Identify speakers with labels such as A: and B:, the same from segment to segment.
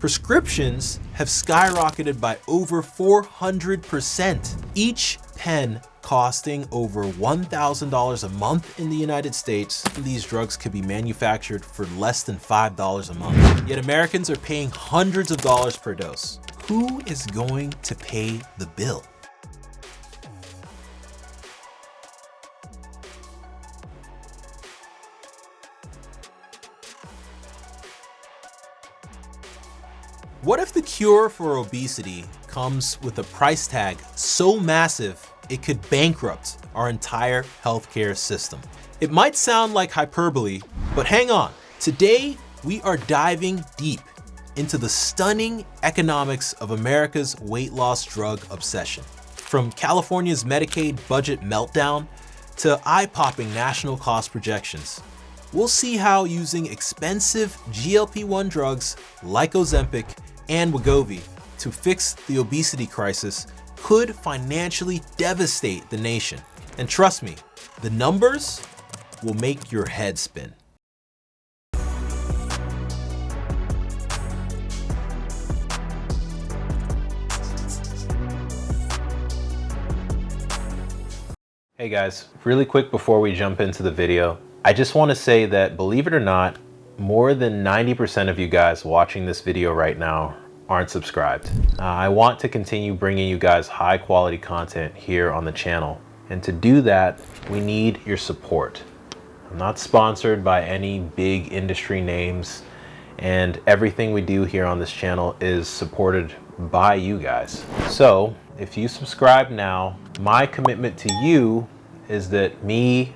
A: Prescriptions have skyrocketed by over 400%, each pen costing over $1,000 a month in the United States. These drugs could be manufactured for less than $5 a month. Yet Americans are paying hundreds of dollars per dose. Who is going to pay the bill? What if the cure for obesity comes with a price tag so massive it could bankrupt our entire healthcare system? It might sound like hyperbole, but hang on. Today, we are diving deep into the stunning economics of America's weight loss drug obsession. From California's Medicaid budget meltdown to eye-popping national cost projections, we'll see how using expensive GLP-1 drugs like Ozempic and Wegovy to fix the obesity crisis could financially devastate the nation. And trust me, the numbers will make your head spin. Hey guys, really quick before we jump into the video, I just want to say that, believe it or not, more than 90% of you guys watching this video right now aren't subscribed. I want to continue bringing you guys high quality content here on the channel. And to do that, we need your support. I'm not sponsored by any big industry names, and everything we do here on this channel is supported by you guys. So if you subscribe now, my commitment to you is that me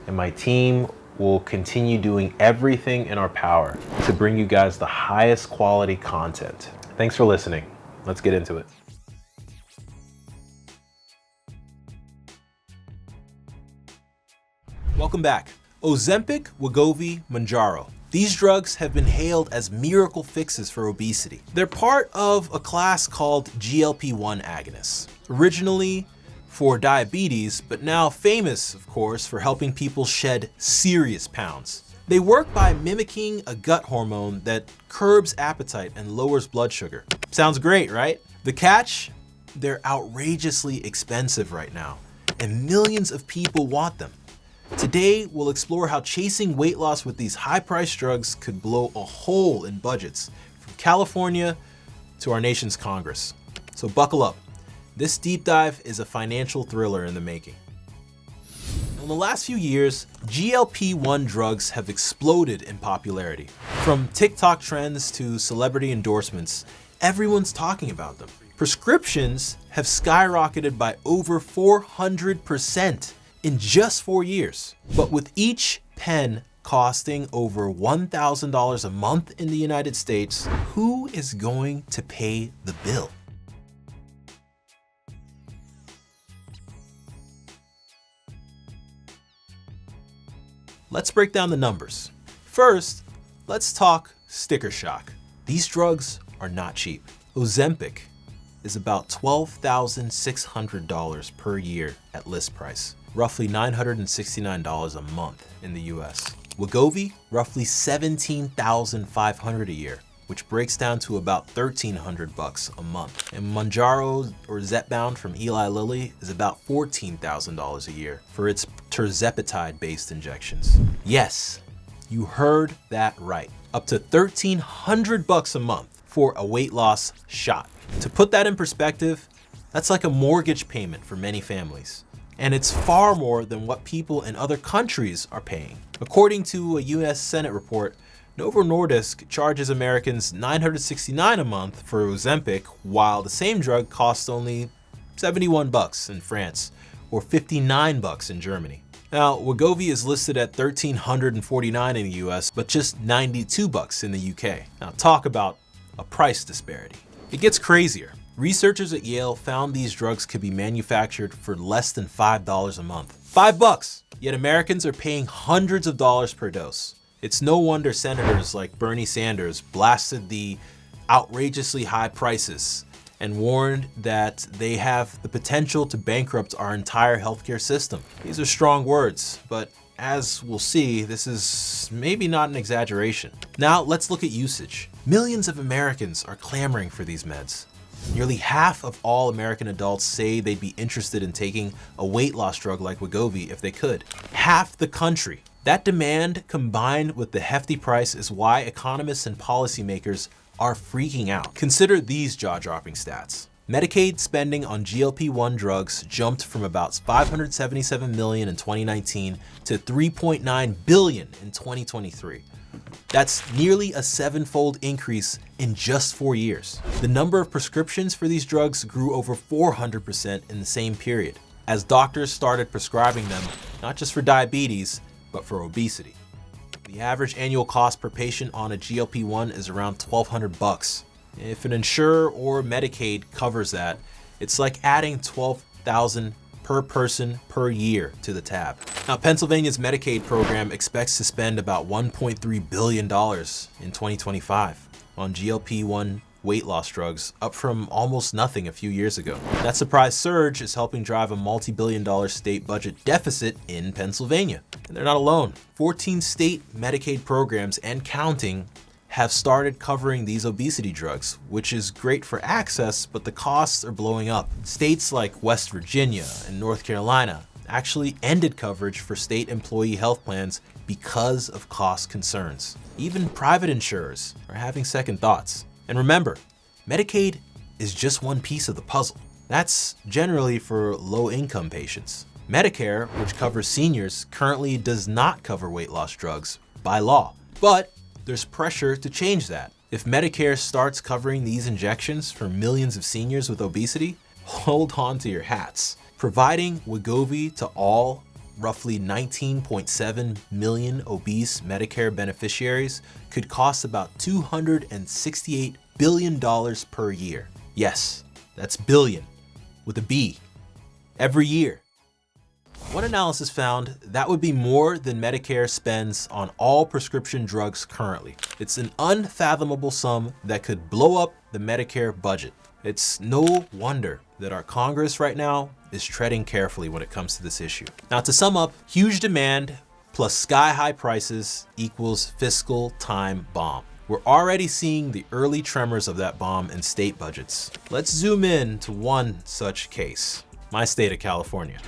A: and my team will continue doing everything in our power to bring you guys the highest quality content. Thanks for listening. Let's get into it. Welcome back. Ozempic, Wegovy, Mounjaro. These drugs have been hailed as miracle fixes for obesity. They're part of a class called GLP-1 agonists, originally for diabetes, but now famous, of course, for helping people shed serious pounds. They work by mimicking a gut hormone that curbs appetite and lowers blood sugar. Sounds great, right? The catch? They're outrageously expensive right now, and millions of people want them. Today, we'll explore how chasing weight loss with these high-priced drugs could blow a hole in budgets, from California to our nation's Congress. So buckle up. This deep dive is a financial thriller in the making. In the last few years, GLP-1 drugs have exploded in popularity. From TikTok trends to celebrity endorsements, everyone's talking about them. Prescriptions have skyrocketed by over 400% in just 4 years. But with each pen costing over $1,000 a month in the United States, who is going to pay the bill? Let's break down the numbers. First, let's talk sticker shock. These drugs are not cheap. Ozempic is about $12,600 per year at list price, roughly $969 a month in the US. Wegovy, roughly $17,500 a year, which breaks down to about $1,300 a month. And Mounjaro or Zepbound from Eli Lilly is about $14,000 a year for its tirzepatide-based injections. Yes, you heard that right. Up to $1,300 a month for a weight loss shot. To put that in perspective, that's like a mortgage payment for many families. And it's far more than what people in other countries are paying. According to a US Senate report, Novo Nordisk charges Americans $969 a month for Ozempic, while the same drug costs only $71 in France or $59 in Germany. Now, Wegovy is listed at $1,349 in the US, but just $92 in the UK. Now, talk about a price disparity. It gets crazier. Researchers at Yale found these drugs could be manufactured for less than $5 a month. $5! Yet Americans are paying hundreds of dollars per dose. It's no wonder senators like Bernie Sanders blasted the outrageously high prices and warned that they have the potential to bankrupt our entire healthcare system. These are strong words, but as we'll see, this is maybe not an exaggeration. Now let's look at usage. Millions of Americans are clamoring for these meds. Nearly half of all American adults say they'd be interested in taking a weight loss drug like Wegovy if they could. Half the country. That demand combined with the hefty price is why economists and policymakers are freaking out. Consider these jaw-dropping stats. Medicaid spending on GLP-1 drugs jumped from about $577 million in 2019 to $3.9 billion in 2023. That's nearly a 7-fold increase in just 4 years. The number of prescriptions for these drugs grew over 400% in the same period, as doctors started prescribing them not just for diabetes, but for obesity. The average annual cost per patient on a GLP-1 is around $1,200. If an insurer or Medicaid covers that, it's like adding $12,000 per person per year to the tab. Now, Pennsylvania's Medicaid program expects to spend about $1.3 billion in 2025 on GLP-1 weight loss drugs, up from almost nothing a few years ago. That surprise surge is helping drive a multi-billion-dollar state budget deficit in Pennsylvania. And they're not alone. 14 state Medicaid programs and counting have started covering these obesity drugs, which is great for access, but the costs are blowing up. States like West Virginia and North Carolina actually ended coverage for state employee health plans because of cost concerns. Even private insurers are having second thoughts. And remember, Medicaid is just one piece of the puzzle. That's generally for low-income patients. Medicare, which covers seniors, currently does not cover weight loss drugs by law, but there's pressure to change that. If Medicare starts covering these injections for millions of seniors with obesity, hold on to your hats. Providing Wegovy to all roughly 19.7 million obese Medicare beneficiaries could cost about $268 billion per year. Yes, that's billion with a B, every year. One analysis found that would be more than Medicare spends on all prescription drugs currently. It's an unfathomable sum that could blow up the Medicare budget. It's no wonder that our Congress right now is treading carefully when it comes to this issue. Now, to sum up, huge demand plus sky-high prices equals fiscal time bomb. We're already seeing the early tremors of that bomb in state budgets. Let's zoom in to one such case, my state of California.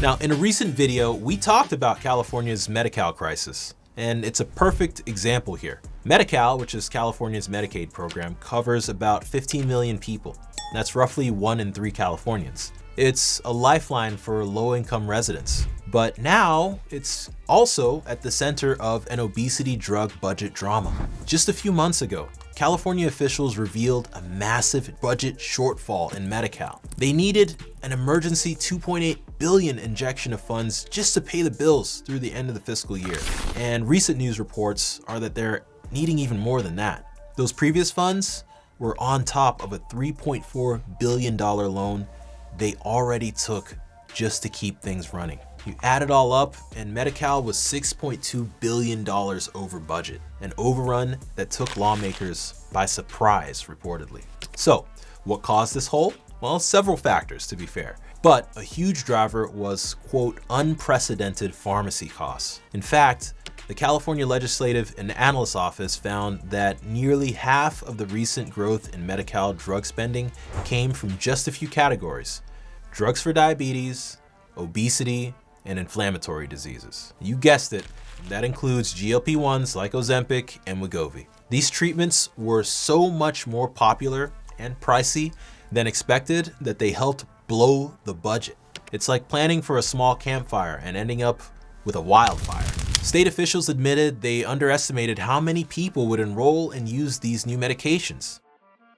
A: Now, in a recent video, we talked about California's Medi-Cal crisis, and it's a perfect example here. Medi-Cal, which is California's Medicaid program, covers about 15 million people. That's roughly 1 in 3 Californians. It's a lifeline for low-income residents, but now it's also at the center of an obesity drug budget drama. Just a few months ago, California officials revealed a massive budget shortfall in Medi-Cal. They needed an emergency $2.8 billion injection of funds just to pay the bills through the end of the fiscal year. And recent news reports are that they're needing even more than that. Those previous funds were on top of a $3.4 billion loan they already took just to keep things running. You add it all up, and Medi-Cal was $6.2 billion over budget, an overrun that took lawmakers by surprise, reportedly. So, what caused this hole? Well, several factors, to be fair. But a huge driver was, quote, unprecedented pharmacy costs. In fact, the California Legislative and Analyst Office found that nearly half of the recent growth in Medi-Cal drug spending came from just a few categories: drugs for diabetes, obesity, and inflammatory diseases. You guessed it, that includes GLP-1s like Ozempic and Wegovy. These treatments were so much more popular and pricey than expected that they helped blow the budget. It's like planning for a small campfire and ending up with a wildfire. State officials admitted they underestimated how many people would enroll and use these new medications.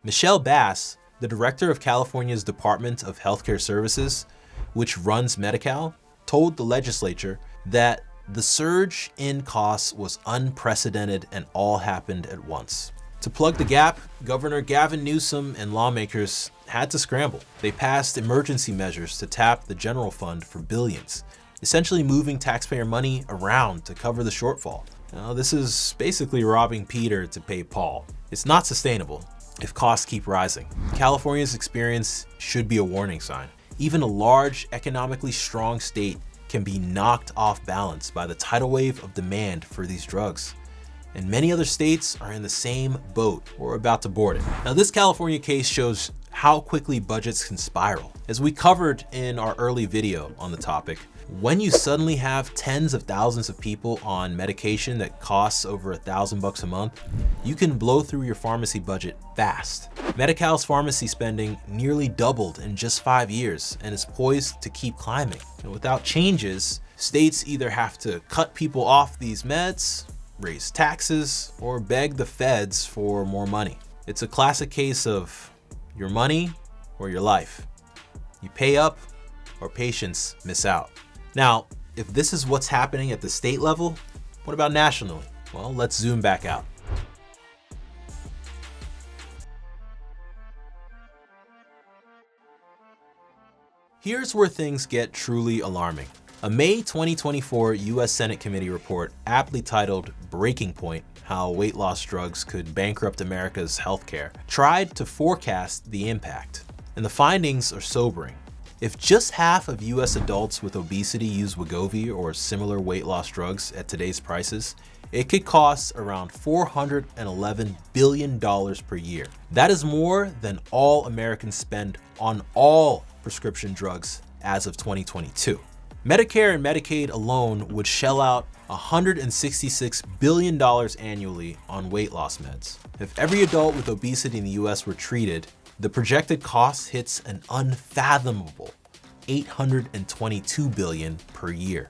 A: Michelle Bass, the director of California's Department of Healthcare Services, which runs Medi-Cal, told the legislature that the surge in costs was unprecedented and all happened at once. To plug the gap, Governor Gavin Newsom and lawmakers had to scramble. They passed emergency measures to tap the general fund for billions, essentially moving taxpayer money around to cover the shortfall. Now, this is basically robbing Peter to pay Paul. It's not sustainable. if costs keep rising. California's experience should be a warning sign. Even a large, economically strong state can be knocked off balance by the tidal wave of demand for these drugs. And many other states are in the same boat or about to board it. Now, this California case shows how quickly budgets can spiral. As we covered in our early video on the topic, when you suddenly have tens of thousands of people on medication that costs over $1,000 a month, you can blow through your pharmacy budget fast. Medi-Cal's pharmacy spending nearly doubled in just 5 years and is poised to keep climbing. And without changes, states either have to cut people off these meds, raise taxes, or beg the feds for more money. It's a classic case of your money or your life. You pay up or patients miss out. Now, if this is what's happening at the state level, what about nationally? Well, let's zoom back out. Here's where things get truly alarming. A May 2024 US Senate committee report aptly titled "Breaking Point: How Weight Loss Drugs Could Bankrupt America's Healthcare" tried to forecast the impact. And the findings are sobering. If just half of US adults with obesity use Wegovy or similar weight loss drugs at today's prices, it could cost around $411 billion per year. That is more than all Americans spend on all prescription drugs as of 2022. Medicare and Medicaid alone would shell out $166 billion annually on weight loss meds. If every adult with obesity in the US were treated, the projected cost hits an unfathomable $822 billion per year,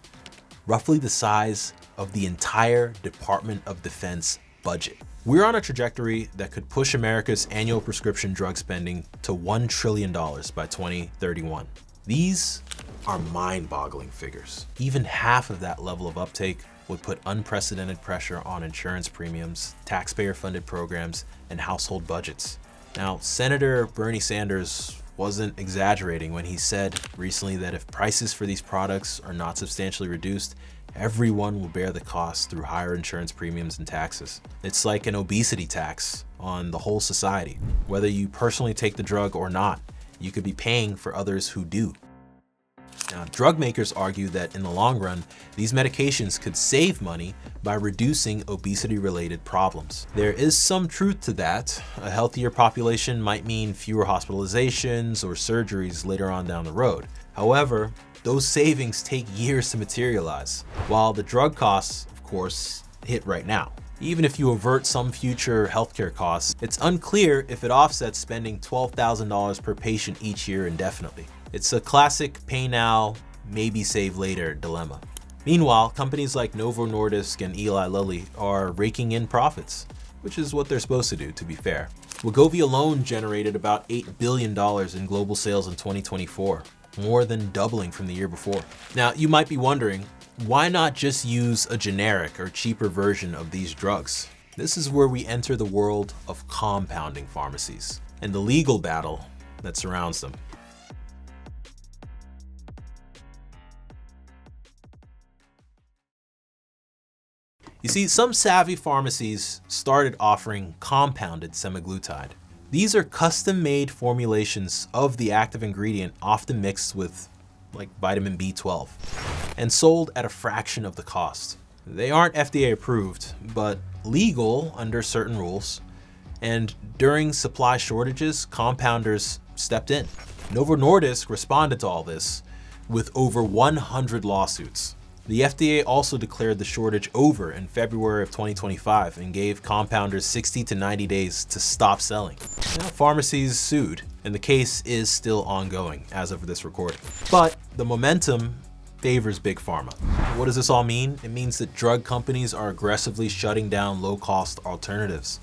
A: roughly the size of the entire Department of Defense budget. We're on a trajectory that could push America's annual prescription drug spending to $1 trillion by 2031. These are mind-boggling figures. Even half of that level of uptake would put unprecedented pressure on insurance premiums, taxpayer-funded programs, and household budgets. Now, Senator Bernie Sanders wasn't exaggerating when he said recently that if prices for these products are not substantially reduced, everyone will bear the cost through higher insurance premiums and taxes. It's like an obesity tax on the whole society. Whether you personally take the drug or not, you could be paying for others who do. Now, drug makers argue that in the long run, these medications could save money by reducing obesity-related problems. There is some truth to that. A healthier population might mean fewer hospitalizations or surgeries later on down the road. However, those savings take years to materialize, while the drug costs, of course, hit right now. Even if you avert some future healthcare costs, it's unclear if it offsets spending $12,000 per patient each year indefinitely. It's a classic pay now, maybe save later dilemma. Meanwhile, companies like Novo Nordisk and Eli Lilly are raking in profits, which is what they're supposed to do, to be fair. Wegovy alone generated about $8 billion in global sales in 2024, more than doubling from the year before. Now, you might be wondering, why not just use a generic or cheaper version of these drugs? This is where we enter the world of compounding pharmacies and the legal battle that surrounds them. You see, some savvy pharmacies started offering compounded semaglutide. These are custom-made formulations of the active ingredient, often mixed with like vitamin B12, and sold at a fraction of the cost. They aren't FDA approved, but legal under certain rules. And during supply shortages, compounders stepped in. Novo Nordisk responded to all this with over 100 lawsuits. The FDA also declared the shortage over in February of 2025 and gave compounders 60 to 90 days to stop selling. Now, pharmacies sued, and the case is still ongoing as of this recording. But the momentum favors big pharma. What does this all mean? It means that drug companies are aggressively shutting down low-cost alternatives.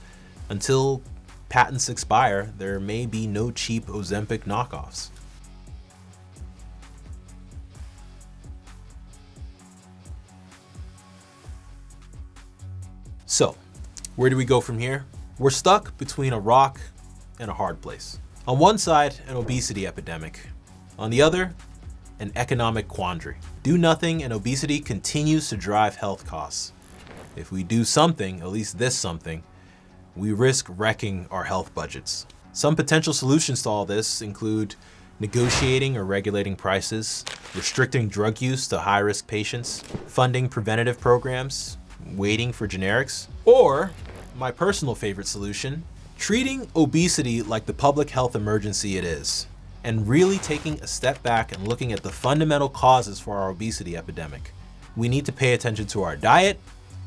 A: Until patents expire, there may be no cheap Ozempic knockoffs. So, where do we go from here? We're stuck between a rock and a hard place. On one side, an obesity epidemic. On the other, an economic quandary. Do nothing and obesity continues to drive health costs. If we do something, at least this something, we risk wrecking our health budgets. Some potential solutions to all this include negotiating or regulating prices, restricting drug use to high-risk patients, funding preventative programs, waiting for generics, or, my personal favorite solution, treating obesity like the public health emergency it is, and really taking a step back and looking at the fundamental causes for our obesity epidemic. We need to pay attention to our diet,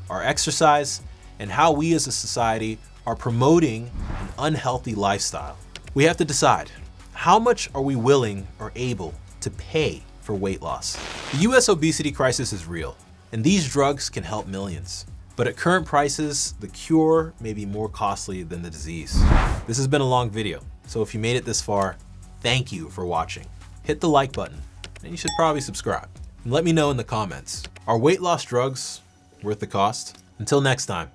A: our exercise, and how we as a society are promoting an unhealthy lifestyle. We have to decide, how much are we willing or able to pay for weight loss? The US obesity crisis is real, and these drugs can help millions. But at current prices, the cure may be more costly than the disease. This has been a long video, so if you made it this far, thank you for watching. Hit the like button, and you should probably subscribe. And let me know in the comments, are weight loss drugs worth the cost? Until next time,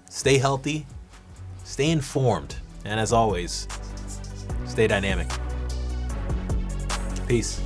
A: stay healthy, stay informed, and as always, stay dynamic. Peace.